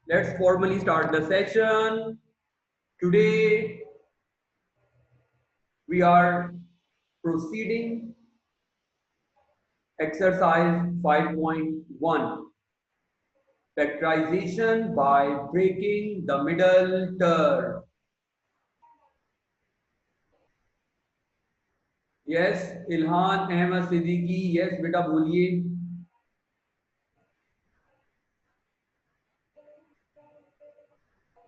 Let's formally start the session. Today we are proceeding exercise 5.1, factorization by breaking the middle term. Yes, Ilhan Ahmed Siddiqui, yes बेटा बोलिए।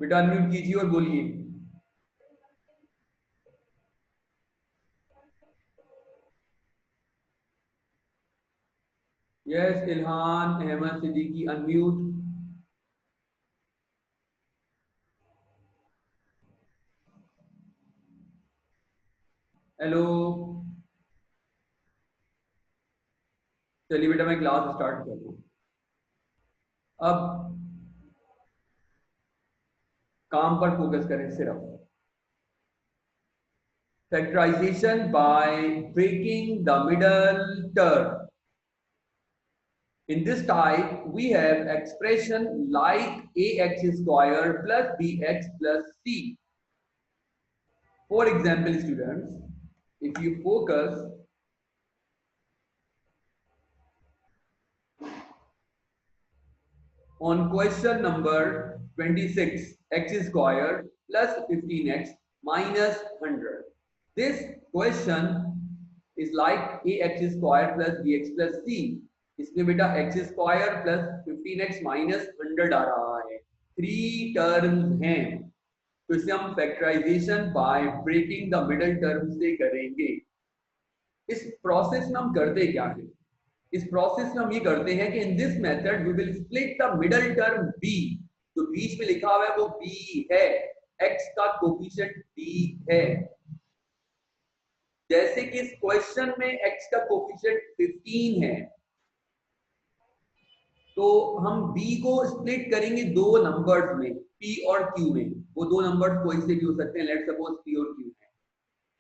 बेटा unmute कीजिए और बोलिए। Yes, Ilhan Ahmed Siddiqui unmute. Hello, चलिए बेटा मैं क्लास स्टार्ट कर दूं। अब काम पर फोकस करें सिर्फ। Factorization by breaking the middle term. In this type, we have expression like ax square plus bx plus c. For example, students, if you focus on question number 26, x square plus 15x minus 100. This question is like ax square plus bx plus c. इसमें बेटा x square plus 15x minus 100 आ रहा है, 3 terms हैं, तो इसे हम factorization by breaking the middle term से करेंगे। इस प्रोसेस में हम करते क्या है? इस प्रोसेस में हम ये करते हैं कि in this method we will split the middle term b, जो बीच में लिखा हुआ है वो b है, x का कोफिशिएंट b है। जैसे कि इस क्वेश्चन में x का कोफिशिएंट 15 है, तो हम b को स्प्लिट करेंगे दो नंबर्स में, p और q में। वो दो नंबर्स कोई से भी हो सकते हैं, लेट्स सपोज p और q है।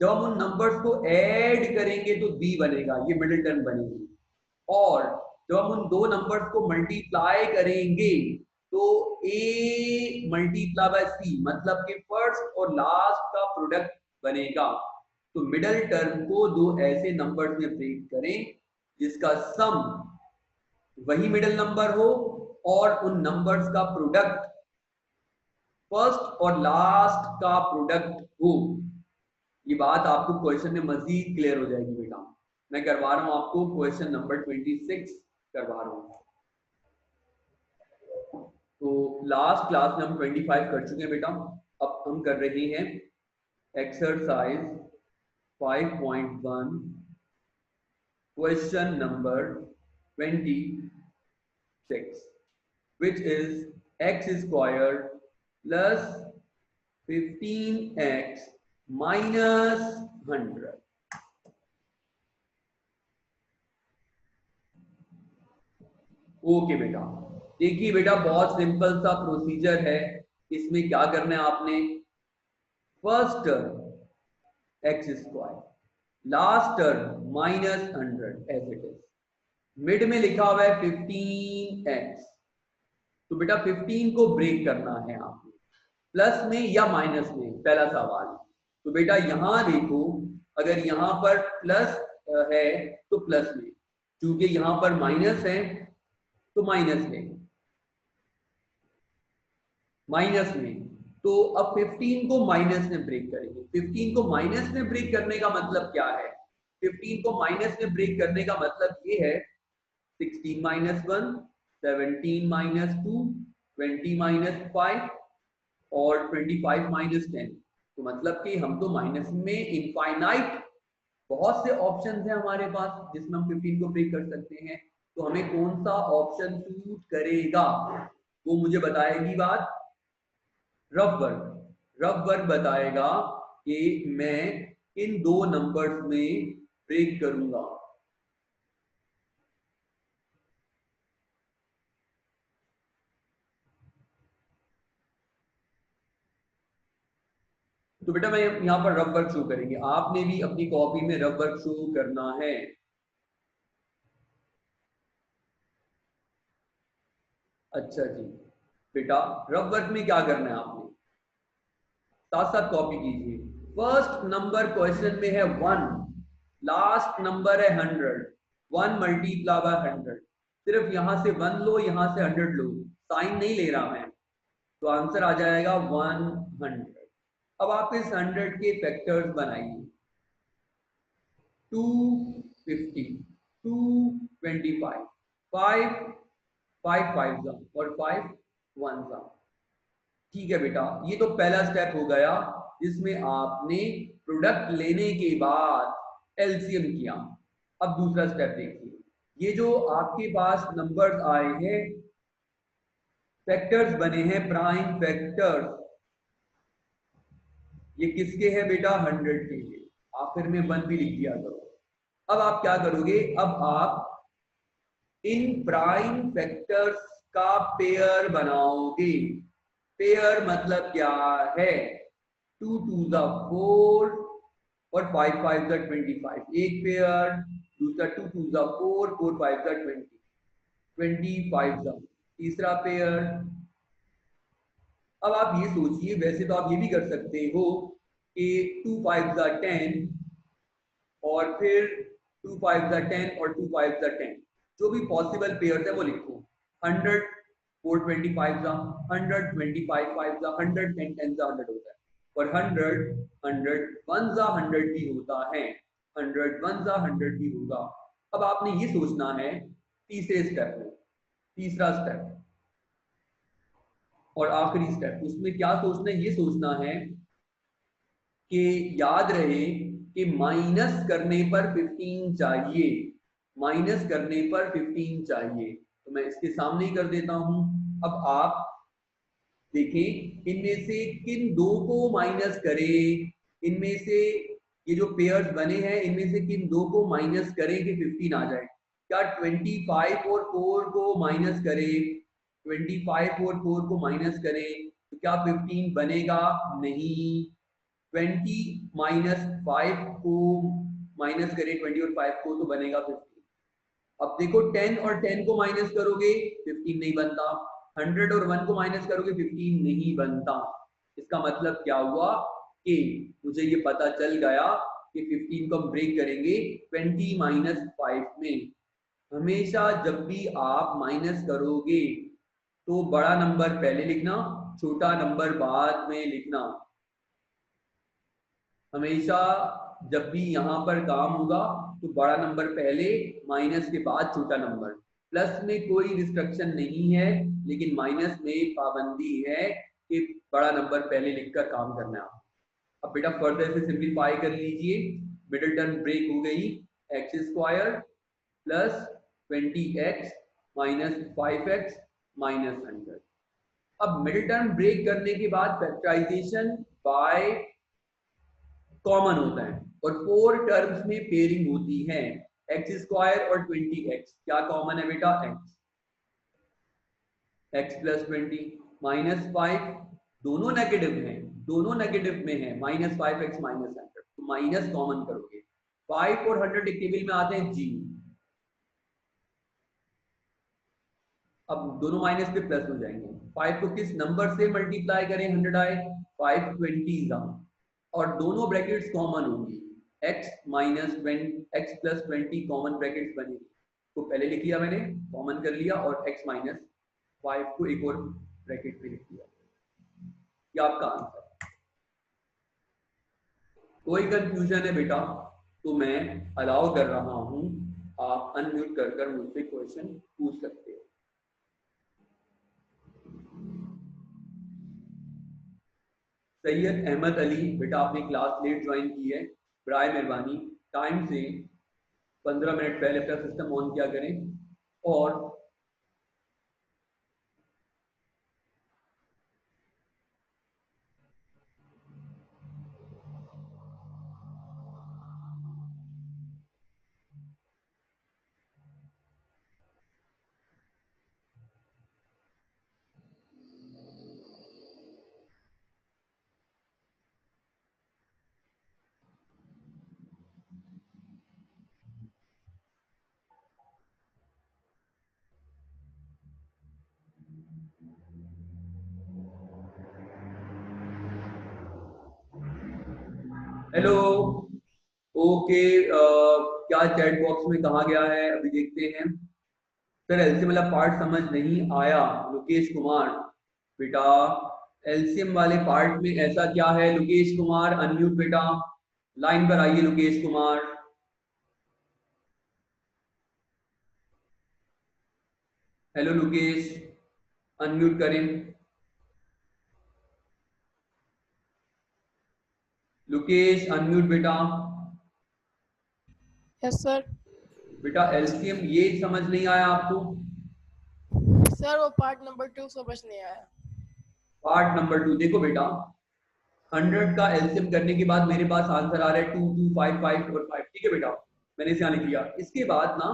जब हम उन नंबर्स को ऐड करेंगे तो b बनेगा, ये मिडिल टर्म बनेगी। और जब हम उन दो नंबर्स को मल्टीप्लाई करेंगे तो a मल्टीप्लाई बाय c, मतलब कि फर्स्ट और लास्ट का प्रोडक्ट बनेगा। तो मिडिल टर्म को दो ऐसे नंबर्स में ब्रेक करें जिसका सम वही मिडिल नंबर हो और उन नंबर्स का प्रोडक्ट फर्स्ट और लास्ट का प्रोडक्ट हो। ये बात आपको क्वेश्चन में मजीद क्लियर हो जाएगी बेटा। मैं करवा रहा हूं आपको क्वेश्चन नंबर 26 करवा रहा हूं। तो लास्ट क्लास में हम 25 कर चुके हैं बेटा। अब हम कर रहे हैं exercise 5.1 question number 26, which is x square plus 15x minus 100. Okay बेटा, देखिए बेटा बहुत सिंपल सा प्रोसीजर है। इसमें क्या करना है आपने, first term x square, last term minus 100 as it is, mid में लिखा हुआ है 15x, तो बेटा 15 को ब्रेक करना है आपने, प्लस में या माइनस में, पहला सवाल। तो बेटा यहां देखो, अगर यहां पर प्लस है तो प्लस में, क्योंकि यहां पर माइनस है तो माइनस में। तो अब 15 को माइनस में ब्रेक करेंगे। 15 को माइनस में ब्रेक करने का मतलब क्या है? 15 को माइनस में ब्रेक करने का मतलब ये है 16 माइनस 1, 17 माइनस 2, 20 माइनस 5 और 25 माइनस 10। तो मतलब कि हम तो माइनस में इनफाइनाइट बहुत से ऑप्शंस हैं हमारे पास जिसमें हम 15 को ब्रेक कर सकते हैं। तो हमें कौन सा ऑप्शन सूट करेगा वो मुझे बताएगी बात रफ वर्क बताएगा कि मैं इन दो नंबर्स में ब्रेक करूंगा। तो बेटा मैं यहाँ पर रफ वर्क शो करेंगे, आपने भी अपनी कॉपी में रफ वर्क शो करना है। अच्छा जी, बेटा रफ वर्क में क्या करना है आपने, साथ साथ कॉपी कीजिए। फर्स्ट नंबर क्वेश्चन में है 1, लास्ट नंबर है 100, 1 मल्टीप्लाई बाय 100। सिर्फ यहां से 1 लो, यहां से 100 लो, साइन नहीं ले रहा मैं, तो आंसर आ जाएगा 100। अब आप इस 100 के फैक्टर्स बनाइए। 250, 225, 5, 5 5 और 5 1। ठीक है बेटा, ये तो पहला स्टेप हो गया जिसमें आपने प्रोडक्ट लेने के बाद एलसीएम किया। अब दूसरा स्टेप देखिए, ये जो आपके पास नंबर्स आए हैं, फैक्टर्स बने हैं, प्राइम फैक्टर्स, ये किसके हैं बेटा, 100 के लिए। आखिर में 1 भी लिख दिया करो। अब आप क्या करोगे, अब आप इन प्राइम फैक्टर्स का पेयर बनाओगे। पेयर मतलब क्या है, 2 2 द 4 और 5 5 द 25, एक पेयर। दूसरा 2 2 द 4, 4 5 द 20, 25 द तीसरा पेयर। अब आप ये सोचिए, वैसे तो आप ये भी कर सकते हो कि 2 5 द 10 और फिर 2 5 द 10 और 2 5 द 10, जो भी पॉसिबल पेयर है वो लिखो। 100 4 25 द 100, 25 5 द 100, 10 10 द 100 होता है। और 100 100 1 द 100 भी होता है, 100 1 द 100 भी होगा। अब आपने ये सोचना है तीसरे स्टेप में, तीसरा स्टेप और आखिरी स्टेप, उसमें क्या सोचना है, ये सोचना है कि याद रहे कि माइनस करने पर 15 चाहिए, माइनस करने पर 15 चाहिए। तो मैं इसके सामने ही कर देता हूं। अब आप देखें इनमें से किन दो को माइनस करें, इनमें से ये जो पेयर्स बने हैं इनमें से किन दो को माइनस करें कि 15 आ जाए। क्या 25 और 4 को माइनस करें, 25 और 4 को माइनस करें तो क्या 15 बनेगा, नहीं। 20 माइनस 5 को माइनस करें, 20 और 5 को, तो बनेगा 15। अब देखो 10 और 10 को माइनस करोगे 15 नहीं बनता, 100 और 1 को माइनस करोगे 15 नहीं बनता। इसका मतलब क्या हुआ कि मुझे ये पता चल गया कि 15 को हम ब्रेक करेंगे 20 माइनस 5 में। हमेशा जब भी आप माइनस करोगे तो बड़ा नंबर पहले लिखना, छोटा नंबर बाद में लिखना। हमेशा जब भी यहाँ पर काम होगा तो बड़ा नंबर पहले, माइनस के बाद छोटा नंबर। प्लस में कोई रिस्ट्रिक्शन नहीं है, लेकिन माइनस में पाबंदी है कि बड़ा नंबर पहले लिखकर काम करना है। अब बेटा फर्दर से सिंप्लीफाई कर लीजिए, मिडिल टर्म ब्रेक हो गई, x square plus 20x minus 5x minus 100। अब मिडिल टर्म ब्रेक करने के बाद फैक्टराइजेशन बाय कॉमन होता है और 4 टर्म्स में पेयरिंग होती है, एक्स स्क्वायर और 20x। क्या कॉमन है बेटा, x, x प्लस 20 माइनस 5, दोनों नेगेटिव हैं, दोनों नेगेटिव में है, माइनस 5x माइनस 100, तो माइनस कॉमन करोगे। 5 और 100 एक टेबल में आते हैं जी। अब दोनों माइनस पे प्लस हो जाएंगे। 5 को किस नंबर से मल्टीप्लाई करें, 100 आए, 520 और दोनों ब्रैकेट्स कॉमन होंगी, x minus 20 x plus 20 common brackets बनेगी। तो पहले लिख लिया मैंने, कॉमन कर लिया, और x माइनस 5 को एक और ब्रैकेट में लिख लिया। ये आपका आंसर। कोई कंफ्यूजन है बेटा तो मैं अलाउ कर रहा हूं, आप अनम्यूट कर कर मुझसे क्वेश्चन पूछ सकते हो। सैयद अहमद अली, बेटा आपने क्लास लेट ज्वाइन की है, बराए मेहरबानी टाइम से 15 मिनट पहले अपना सिस्टम ऑन किया करें। और हेलो। ओके, क्या चैट बॉक्स में कहा गया है अभी देखते हैं। सर एलसीएम वाला पार्ट समझ नहीं आया लोकेश कुमार। बेटा एलसीएम वाले पार्ट में ऐसा क्या है? लोकेश कुमार अनम्यूट बेटा, लाइन पर आइए लोकेश कुमार। हेलो लोकेश, अनम्यूट करें। लोकेश अनम्यूट बेटा। Yes sir. बेटा एलसीएम ये समझ नहीं आया आपको? सर वो पार्ट नंबर 2 समझ नहीं आया। पार्ट नंबर 2 देखो बेटा, 100 का एलसीएम करने के बाद मेरे पास आंसर आ रहा है 2 2 5 5 और 5। ठीक है बेटा, मैंने इसे यहाँ लिख लिया। इसके बाद ना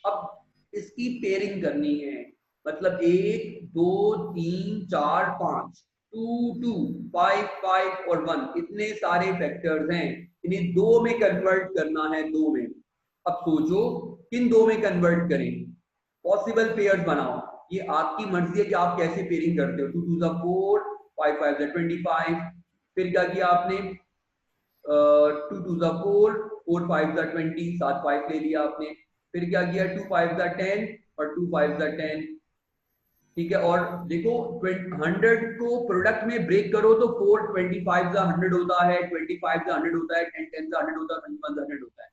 अब इसकी पेयरिंग करनी है, मतलब 1 2 3 4 5, 2 2 5 5 और 1, इतने सारे फैक्टर्स हैं, इन्हें दो में कन्वर्ट करना है, दो में। अब सोचो किन दो में कन्वर्ट करें, पॉसिबल पेयर्स बनाओ। ये आपकी मर्जी है कि आप कैसे पेयरिंग करते हो। 2 2 ज़ा 4, 5 5 ज़ा 25। फिर क्या किया आपने? 2 2 ज़ा 4, 4 5 ज़ा 20, 7 5 ले लिया आपने। फिर क्या किया? 2 5 ज़ा 10 और 2 5 ज़ा 10। ठीक है, और देखो 100 को प्रोडक्ट में ब्रेक करो तो 4 25 ज़ा 100 होता है, 25 ज़ा 100 होता है, 10 10 ज़ा 100 होता है, 21 ज़ा 100 होता है।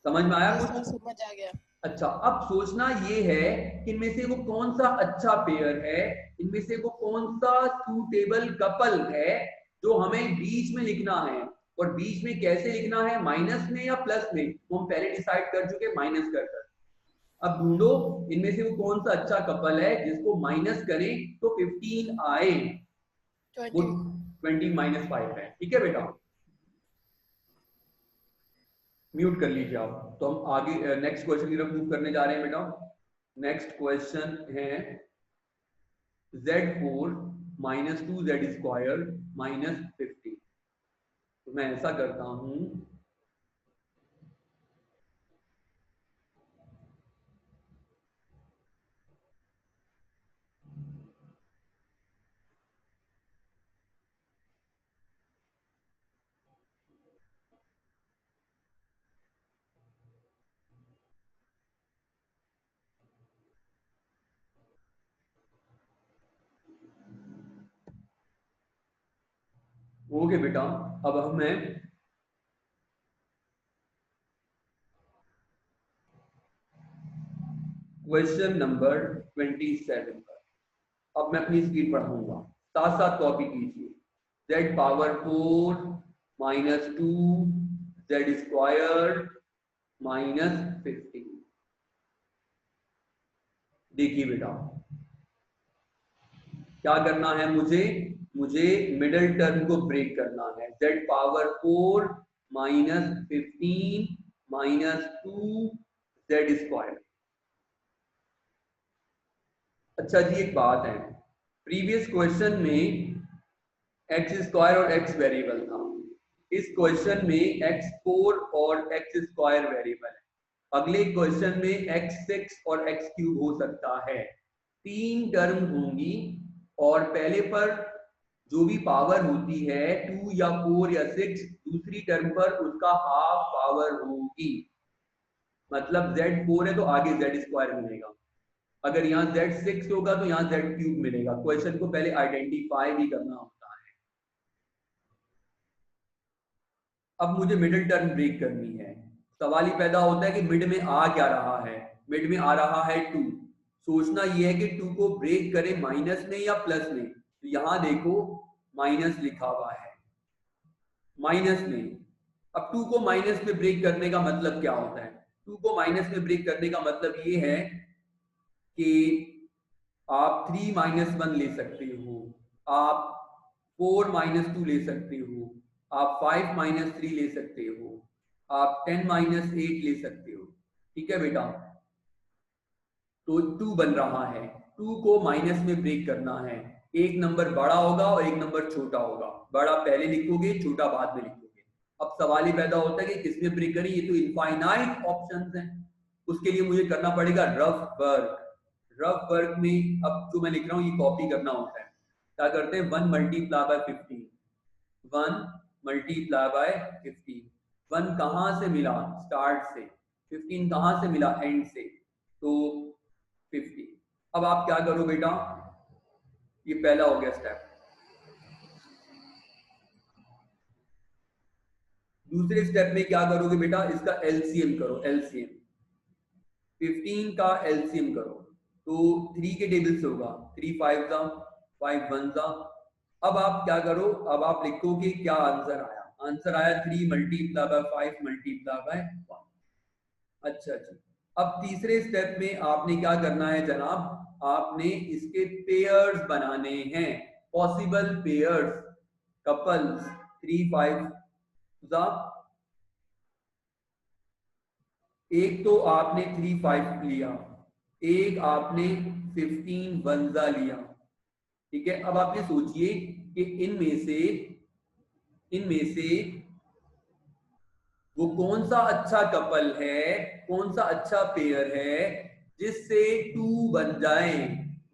समझ में आया यस कुछ? सर समझ आ गया। अच्छा, अब सोचना ये है कि इनमें से वो कौन सा अच्छा पेयर है, इनमें से वो कौन सा सूटेबल कपल है जो हमें बीच में लिखना है। और बीच में कैसे लिखना है, माइनस में या प्लस में, वो हम पहले डिसाइड कर चुके, माइनस कर कर। अब ढूंढो इनमें से वो कौन सा अच्छा कपल है जिसको माइनस करें तो 15 आए। वो 20। 20 माइनस 5 है। ठीक है बेटा, म्यूट कर लीजिए आप। तो हम आगे नेक्स्ट क्वेश्चन की तरफ मूव करने जा रहे हैं बेटा। नेक्स्ट क्वेश्चन है Z4 माइनस 2Z² माइनस 50। तो मैं ऐसा करता हूं, ओके बेटा, अब हमें क्वेश्चन नंबर 27 पर, अब मैं अपनी स्क्रीन पढ़ाऊंगा, साथ साथ कॉपी कीजिए। Z⁴ minus 2Z² minus 50। देखिए बेटा, क्या करना है मुझे? मुझे मिडिल टर्म को ब्रेक करना है। Z⁴ minus 15 minus 2Z²। अच्छा जी, एक बात है, प्रीवियस क्वेश्चन में x² और x वेरिएबल था, इस क्वेश्चन में x4 और x² वेरिएबल है। अगले क्वेश्चन में x6 और x³ हो सकता है। तीन टर्म होंगी और पहले पर जो भी पावर होती है 2 या 4 या 6, दूसरी टर्म पर उसका हाफ पावर होगी। मतलब Z4 है तो आगे Z² मिलेगा, अगर यहाँ Z6 होगा तो यहाँ Z³ मिलेगा। क्वेश्चन को पहले आइडेंटिफाई भी करना होता है। अब मुझे मिडिल टर्म ब्रेक करनी है। सवाल ही पैदा होता है कि मिड में आ क्या रहा है। मिड में आ रहा है 2। सोचना यह है कि 2 को ब्रेक करें माइनस में या प्लस में। तो यहां देखो माइनस लिखा हुआ है, माइनस में। अब 2 को माइनस में ब्रेक करने का मतलब क्या होता है? 2 को माइनस में ब्रेक करने का मतलब ये है कि आप 3 माइनस 1 ले सकते हो, आप 4 माइनस 2 ले सकते हो, आप 5 माइनस 3 ले सकते हो, आप 10 माइनस 8 ले सकते हो। ठीक है बेटा, तो 2 बन रहा है। 2 को माइनस में ब्रेक करना है, एक नंबर बड़ा होगा और एक नंबर छोटा होगा। बड़ा पहले लिखोगे, छोटा बाद में लिखोगे। अब सवाल ही पैदा होता है कि किसमें ब्रेक करें, ये तो इनफाइनाइट ऑप्शंस हैं। उसके लिए मुझे करना पड़ेगा रफ वर्क। रफ वर्क में अब जो मैं लिख रहा हूँ ये कॉपी करना होता है। क्या करते हैं? 1 × 15, 1 मल्टीप्लाई बाय 15। 1 कहाँ से मिला? स्टार्ट से। 15 कहाँ से मिला? एंड से। तो 50। अब आप क्या करो बेटा, ये पहला हो गया स्टेप। दूसरे स्टेप में क्या करोगे बेटा, इसका एलसीएम करो। एलसीएम 15 का एलसीएम करो तो 3 के टेबल से होगा। 3 5 जा, 5 1 जा। अब आप क्या करो, अब आप लिखोगे क्या आंसर आया। आंसर आया 3 मल्टीप्लाई बाय 5 मल्टीप्लाई बाय 1। अच्छा जी। अब तीसरे स्टेप में आपने क्या करना है जनाब, आपने इसके पेयर्स बनाने हैं, पॉसिबल पेयर्स, कपल्स। 3 5 जा, एक तो आपने 3 5 लिया, एक आपने 15 1 लिया। ठीक है, अब आप ये सोचिए कि इनमें से वो कौन सा अच्छा कपल है, कौन सा अच्छा पेयर है जिससे 2 बन जाए।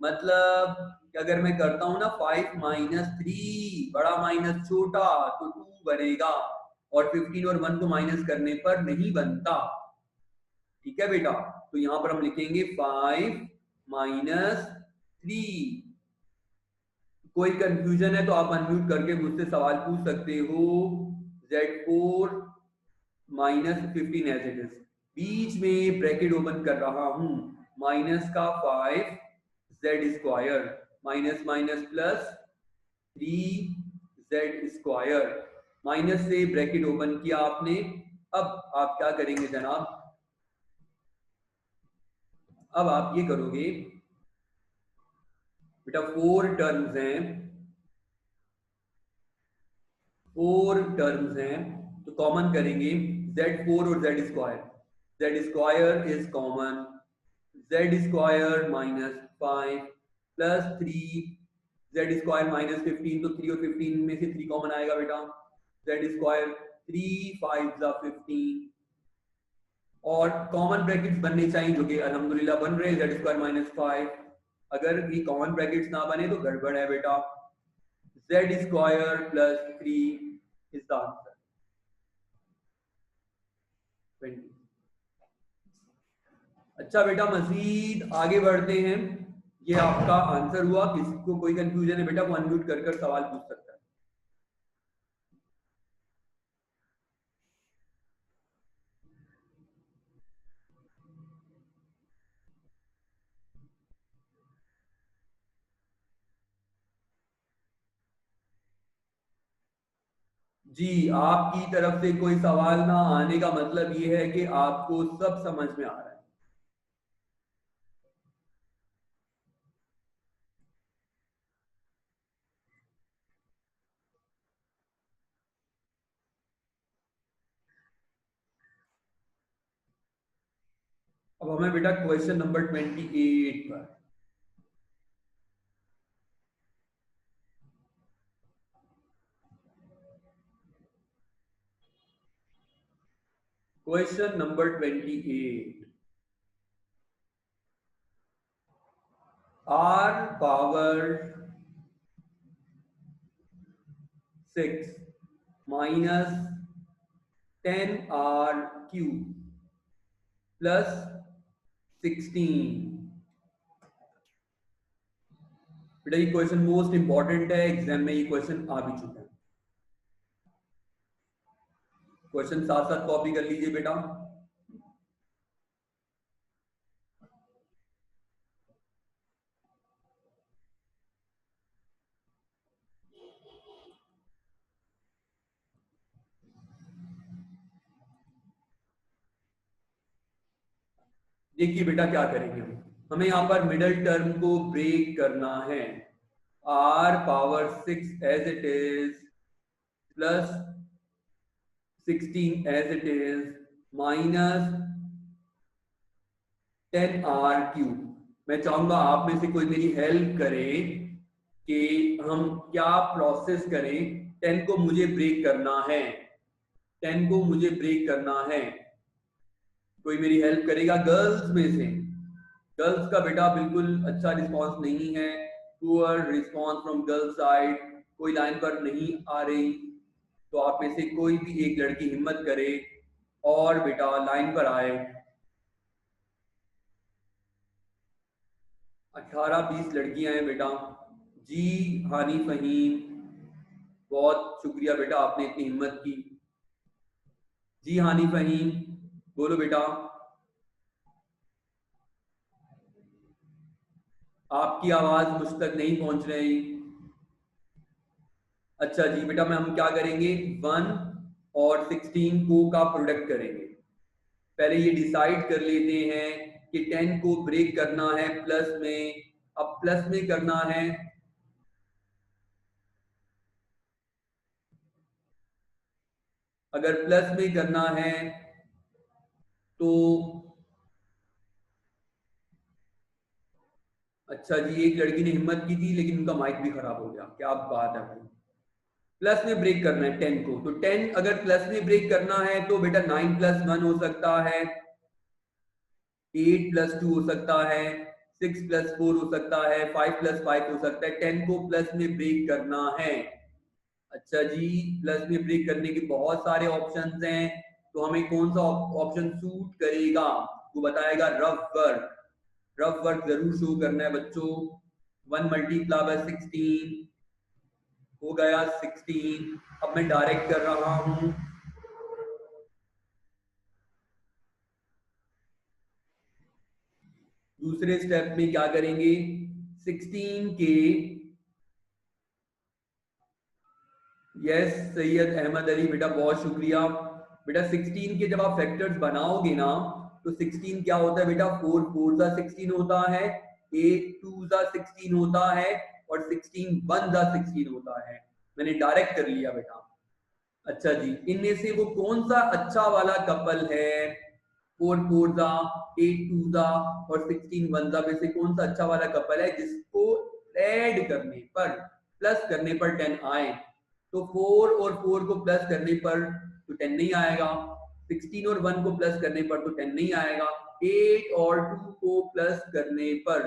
मतलब कि अगर मैं करता हूं ना 5 माइनस 3 बड़ा माइनस छोटा तो 2 बनेगा, और 15 और 1 को माइनस करने पर नहीं बनता। ठीक है बेटा, तो यहां पर हम लिखेंगे 5 माइनस 3। कोई कंफ्यूजन है तो आप अनम्यूट करके मुझसे सवाल पूछ सकते हो। Z4 minus 15 as it is, बीच में ब्रैकेट ओपन कर रहा हूं, माइनस का 5 z square, minus minus plus 3 z square, minus से ब्रैकेट ओपन किया आपने। अब आप क्या करेंगे जनाब, अब आप ये करोगे बेटा, 4 टर्म्स हैं, 4 टर्म्स हैं तो कॉमन करेंगे Z4 और Z square. Z square is common, Z square minus 5 plus 3 Z square minus 15, तो 3 और 15 में से 3 कॉमन आएगा बेटा। Z स्क्वायर 3 5 जा 15, और कॉमन ब्रैकेट्स बनने चाहिए जो कि अल्हम्दुलिल्लाह बन रहे हैं। Z स्क्वायर माइनस 5, अगर ये कॉमन ब्रैकेट्स ना बने तो गड़बड़ है बेटा। Z square plus 3 is the answer 20। अच्छा बेटा, मजीद आगे बढ़ते हैं। ये आपका आंसर हुआ। किसी को कोई कंफ्यूजन है बेटा, वो अनम्यूट कर सवाल पूछ सकता है। जी, आपकी तरफ से कोई सवाल ना आने का मतलब ये है कि आपको सब समझ में आ रहा है। अब हमें बेटा क्वेश्चन नंबर 28 पर, question number 28, r power 6 minus 10r³ plus 16। बेटा ये क्वेश्चन मोस्ट इंपॉर्टेंट है, एग्जाम में ये क्वेश्चन आ भी चुका है। क्वेश्चन साथ साथ कॉपी कर लीजिए बेटा। देखिए बेटा क्या करेंगे हमें यहाँ पर मिडल टर्म को ब्रेक करना है। r power 6 as it is plus 16 as it is minus 10r³। मैं चाहूंगा आप में से कोई मेरी हेल्प करे कि हम क्या प्रोसेस करें। 10 को मुझे ब्रेक करना है, 10 को मुझे ब्रेक करना है। कोई मेरी हेल्प करेगा गर्ल्स में से? गर्ल्स का बेटा बिल्कुल अच्छा रिस्पांस नहीं है, poor response from girls side, कोई लाइन पर नहीं आ रही। तो आप में से कोई भी एक लड़की हिम्मत करे और बेटा लाइन पर आए। 18-20 लड़कियां हैं बेटा। जी हानी फहीम, बहुत शुक्रिया बेटा आपने इतनी हिम्मत की। जी हानी फहीम बोलो बेटा। आपकी आवाज मुझ तक नहीं पहुंच रही। अच्छा जी बेटा, मैं हम क्या करेंगे, 1 और 16 को का प्रोडक्ट करेंगे। पहले ये डिसाइड कर लेते हैं कि 10 को ब्रेक करना है प्लस में। अब प्लस में करना है, अगर प्लस में करना है तो अच्छा जी, एक लड़की ने हिम्मत की थी लेकिन उनका माइक भी खराब हो गया, क्या बात है भाई। प्लस में ब्रेक करना है 10 को, तो 10 अगर प्लस में ब्रेक करना है तो बेटा 9 + 1 हो सकता है, 8 + 2 हो सकता है, 6 + 4 हो सकता है, 5 + 5 हो सकता है। 10 को प्लस में ब्रेक करना है। अच्छा जी, प्लस में ब्रेक करने के बहुत सारे ऑप्शंस हैं, तो हमें कौन सा ऑप्शन सूट करेगा वो बताएगा। रफ वर्क, रफ वर्क जरूर शो करना है बच्चों। 1 × 16 हो गया 16। अब मैं डायरेक्ट कर रहा हूं। दूसरे स्टेप में क्या करेंगे, 16 के, यस सैयद अहमद अली बेटा बहुत शुक्रिया बेटा। 16 के जब आप फैक्टर्स बनाओगे ना, तो 16 क्या होता है बेटा, 4 4 सा 16 होता है, 8 2 सा 16 होता है, और 16 1 सा 16 होता है। मैंने डायरेक्ट कर लिया बेटा। अच्छा जी, इनमें से वो कौन सा अच्छा वाला कपल है, 4 4 सा 8 2 सा और 16 1 सा में से कौन सा अच्छा वाला कपल है जिसको ऐड करने पर, प्लस करने पर 10 आए। तो 4 और 4 को प्लस करने पर तो 10 नहीं आएगा, 16 और 1 को प्लस करने पर तो 10 नहीं आएगा, 8 और 2 को प्लस करने पर।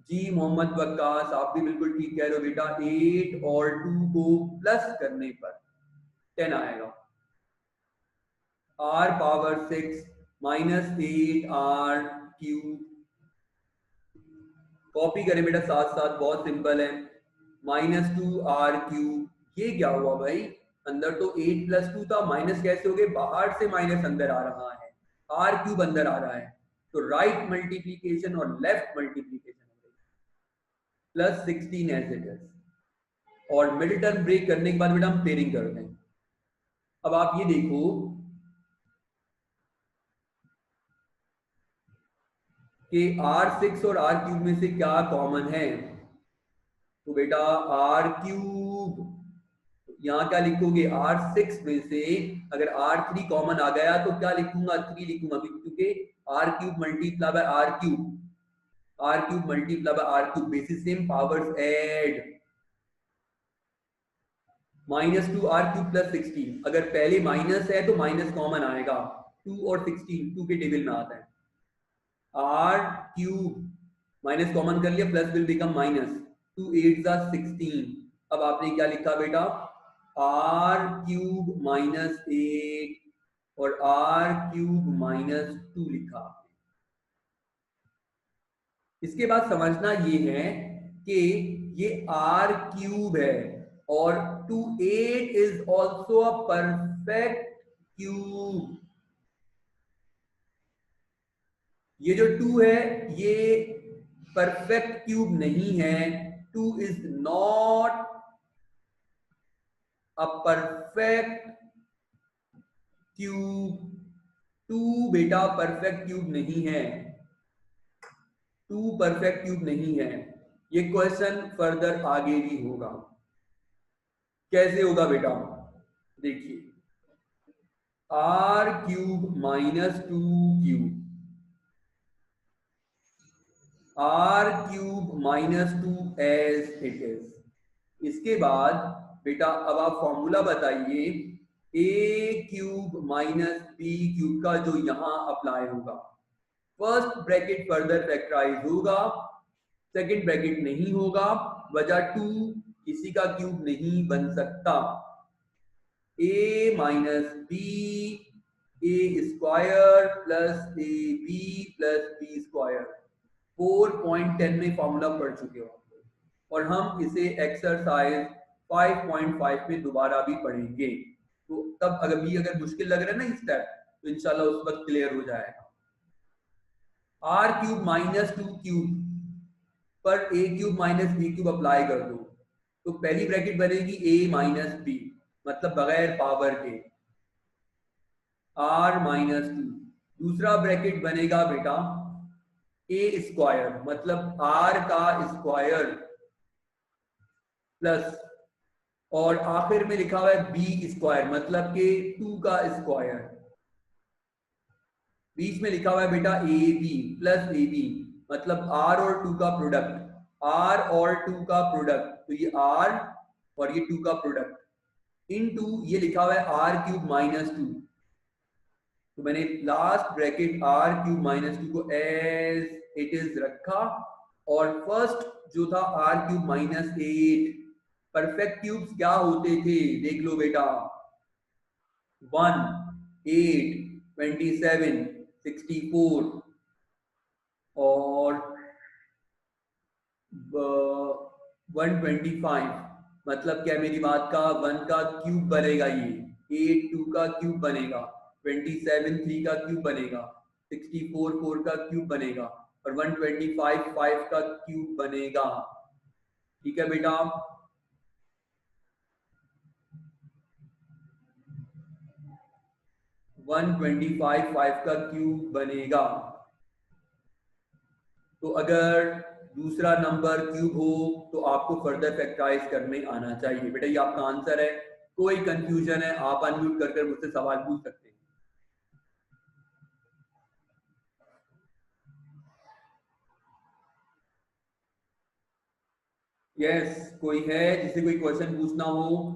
जी मोहम्मद वक्कास आप भी बिल्कुल ठीक कह रहे हो बेटा, 8 और 2 को प्लस करने पर 10 आएगा। r⁻6 -8r³ कॉपी करें बेटा साथ साथ, बहुत सिंपल है। -2r³, ये क्या हुआ भाई, अंदर तो 8 + 2 था, माइनस कैसे हो गए, बाहर से माइनस अंदर आ रहा है, r³ अंदर आ रहा है, तो राइट मल्टीप्लीकेशन और लेफ्ट मल्टीप्लीकेशन हो गई, +16 एज इट इज। और मिड टर्म ब्रेक करने के बाद बेटा हम पेयरिंग करते हैं। अब आप ये देखो कि r6 और r³ में से क्या कॉमन है, तो बेटा r³, यहाँ क्या लिखोगे, r6 में से अगर r3 कॉमन आ गया तो क्या लिखूंगा, 3 लिखूंगा, क्योंकि r³ multiply by r³, r³ multiply by r³ basis same powers add. -2 r³ + 16, अगर पहले माइनस है तो माइनस कॉमन आएगा, 2 और 16 2 के टेबल में आता है, r³ माइनस कॉमन कर लिया, प्लस विल बिकम माइनस, 2 8 16। अब आपने क्या लिखा बेटा, r³ -8 और r³ -2 लिखा। इसके बाद समझना ये है कि ये r³ है और 2 8 is also a perfect cube. ये जो 2 है ये परफेक्ट क्यूब नहीं है, 2 is not a perfect cube. 2 बेटा परफेक्ट क्यूब नहीं है, 2 परफेक्ट क्यूब नहीं है। ये क्वेश्चन फर्दर आगे भी होगा। कैसे होगा बेटा, देखिए, r³ -2³ r³ -2 as it is. इसके बाद बेटा अब आप फॉर्मूला बताइए, a³ -b³ का जो यहां अप्लाई होगा। फर्स्ट ब्रैकेट फर्दर फैक्टराइज होगा, सेकंड ब्रैकेट नहीं होगा, वजह 2 किसी का क्यूब नहीं बन सकता। A minus b a square plus a b plus b square 4.10 में फॉर्मूला पढ़ चुके हो आप लोग, और हम इसे एक्सरसाइज 5.5 में दोबारा भी पढ़ेंगे। तो तब अगर मुश्किल लग रहा है ना स्टेप, तो इंशाल्लाह उस वक्त क्लियर हो जाएगा। आर क्यूब माइनस 2 क्यूब पर a cube minus b cube apply कर दो, तो पहली ब्रैकेट बनेगी ए माइनस बी, मतलब बगैर पावर के, आर माइनस 2। दूसरा ब्रैकेट बनेगा बेटा ए स्क्वायर, मतलब आर का स्क्वायर प्लस, और आखिर में लिखा हुआ है बी स्क्वायर, मतलब के 2 का स्क्वायर। बीच में लिखा हुआ है बेटा a b plus a b, मतलब आर और 2 का प्रोडक्ट, आर और 2 का प्रोडक्ट, तो ये आर और ये 2 का प्रोडक्ट इनटू ये लिखा हुआ है आर क्यूब माइनस 2। तो मैंने last bracket r cube minus 2 को एज इट इज रखा, और फर्स्ट जो था r cube minus 8। Perfect cubes क्या होते थे देख लो बेटा, 1 8 27 64 और 125, मतलब क्या मेरी बात का 1 का क्यूब बनेगा, ये 8 2 का क्यूब बनेगा, 27 3 का क्यूब बनेगा, 64 4 का क्यूब बनेगा, और 125 5 का क्यूब बनेगा। ठीक है बेटा, वन 25 5 का क्यूब बनेगा। तो अगर दूसरा नंबर क्यूब हो तो आपको फर्दर फैक्टराइज करने आना चाहिए। बेटा ये आपका आंसर है, कोई कंफ्यूजन है आप अनम्यूट कर मुझसे सवाल पूछ सकते हैं। यस, कोई है जिसे कोई क्वेश्चन पूछना हो?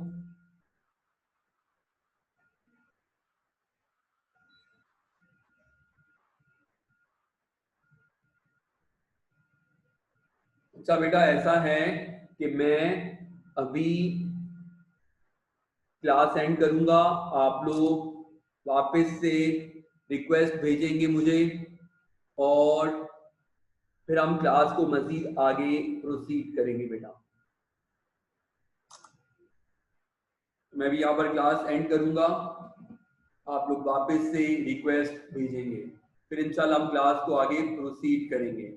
अच्छा बेटा ऐसा है कि मैं अभी क्लास एंड करूंगा, आप लोग वापस से रिक्वेस्ट भेजेंगे मुझे, और फिर हम क्लास को मजीद आगे प्रोसीड करेंगे बेटा। मैं भी यहाँ पर क्लास एंड करूंगा, आप लोग वापस से रिक्वेस्ट भेजेंगे, फिर इंशाल्लाह हम क्लास को आगे प्रोसीड करेंगे।